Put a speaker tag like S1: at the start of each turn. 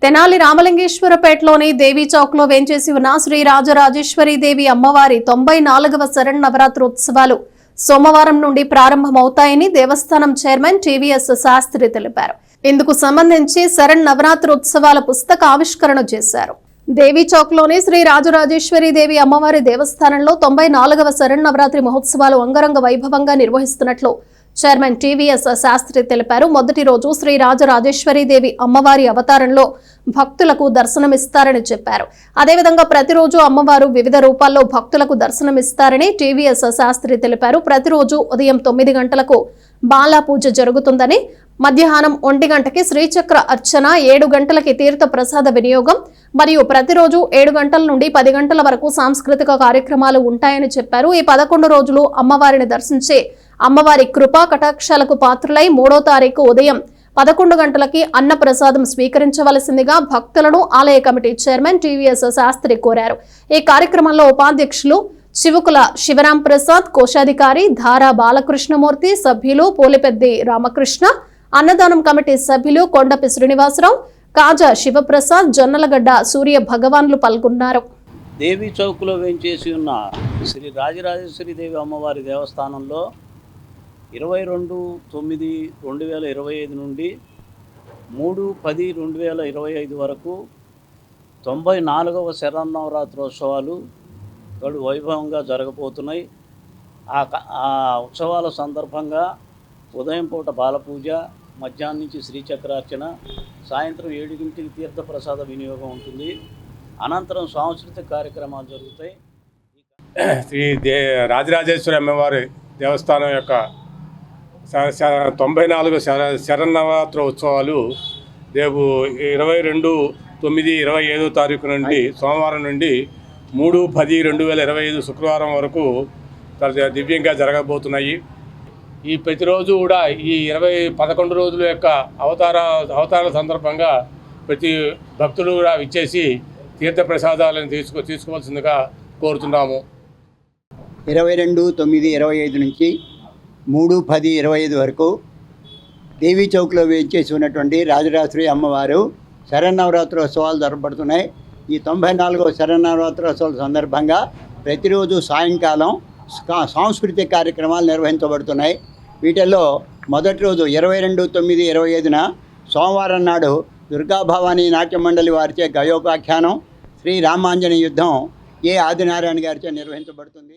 S1: తెనాలి రామలింగేశ్వరపేటలోని దేవీ చౌక్ లో వేంచేసి ఉన్న శ్రీ రాజరాజేశ్వరి దేవి అమ్మవారి 94వ శరన్నవరాత్రోత్సవాలు సోమవారం నుండి ప్రారంభమవుతాయని దేవస్థానం చైర్మన్ టీవీఎస్ శాస్త్రి తెలిపారు. ఇందుకు సంబంధించి శరన్నవరాత్రోత్సవాల పుస్తక ఆవిష్కరణ చేశారు. దేవీ చౌక్ లోని శ్రీ రాజరాజేశ్వరి దేవి అమ్మవారి దేవస్థానంలో 94వ శరన్నవరాత్రి మహోత్సవాలు అంగరంగ వైభవంగా నిర్వహిస్తున్నట్లు చైర్మన్ టీవీఎస్ శాస్త్రి తెలిపారు. మొదటి రోజు శ్రీ రాజరాజేశ్వరి దేవి అమ్మవారి అవతారంలో భక్తులకు దర్శనమిస్తారని చెప్పారు. అదేవిధంగా ప్రతిరోజు అమ్మవారు వివిధ రూపాల్లో భక్తులకు దర్శనమిస్తారని టీవీఎస్ శాస్త్రి తెలిపారు. ప్రతిరోజు ఉదయం 9 గంటలకు బాలా పూజ జరుగుతుందని, మధ్యాహ్నం 1 గంటకి శ్రీచక్ర అర్చన, 7 గంటలకి తీర్థ ప్రసాద వినియోగం మరియు ప్రతిరోజు 7 గంటల నుండి 10 గంటల వరకు సాంస్కృతిక కార్యక్రమాలు ఉంటాయని చెప్పారు. ఈ 11 రోజులు అమ్మవారిని దర్శించే అమ్మవారి కృపా కటాక్షాలకు పాత్రులై 3వ తారీఖు ఉదయం 11 గంటలకి అన్న ప్రసాదం స్వీకరించవలసిందిగా భక్తులను ఆలయ కమిటీ చైర్మన్ టీవీఎస్ శాస్త్రి కోరారు. ఈ కార్యక్రమంలో ఉపాధ్యక్షులు చివుకుల శివరాం ప్రసాద్, కోశాధికారి ధారా బాలకృష్ణమూర్తి, సభ్యులు పోలిపెద్ది రామకృష్ణ, అన్నదానం కమిటీ సభ్యులు కొండపి శ్రీనివాసరావు, కాజా శివప్రసాద్, జొన్నలగడ్డ సూర్య భగవాన్లు పాల్గొన్నారు.
S2: దేవీ చౌక్లో వేంచేసి ఉన్న శ్రీ రాజరాజేశ్వరి దేవి అమ్మవారి దేవస్థానంలో 22/9/2025 నుండి 3/10/2025 వరకు 94వ శరన్నవరాత్రోత్సవాలు కడు వైభవంగా జరగబోతున్నాయి. ఆ ఉత్సవాల సందర్భంగా ఉదయం పూట బాలపూజ, మధ్యాహ్నం నుంచి శ్రీచక్రార్చన, సాయంత్రం 7 గంటలకి తీర్థప్రసాద వినియోగం ఉంటుంది. అనంతరం సాంస్కృతిక కార్యక్రమాలు జరుగుతాయి.
S3: శ్రీ రాజరాజేశ్వరి అమ్మవారి దేవస్థానం యొక్క 94 శరన్నవరాత్రి ఉత్సవాలు రేపు 22/9/25 తారీఖు నుండి సోమవారం నుండి 3/10/2025 శుక్రవారం వరకు దివ్యంగా జరగబోతున్నాయి. ఈ ప్రతిరోజు కూడా ఈ 11 రోజుల యొక్క అవతారాల సందర్భంగా ప్రతి భక్తులు కూడా విచ్చేసి తీర్థప్రసాదాలను తీసుకోవాల్సిందిగా కోరుతున్నాము.
S4: 22/9/25 నుంచి 3/10/25 వరకు దేవీ చౌక్లో వేచేసి ఉన్నటువంటి రాజరాజేశ్వరి అమ్మవారు శరన్నవరాత్రోత్సవాలు జరపబడుతున్నాయి. ఈ 94వ శరన్నవరాత్రోత్సవాల సందర్భంగా ప్రతిరోజు సాయంకాలం సాంస్కృతిక కార్యక్రమాలు నిర్వహించబడుతున్నాయి. వీటిల్లో మొదటి రోజు 22/9/25న సోమవారం నాడు దుర్గాభవానీ నాట్య మండలి వారిచే గయోపాఖ్యానం, శ్రీ రామాంజనేయ యుద్ధం ఏ ఆదినారాయణ గారిచే నిర్వహించబడుతుంది.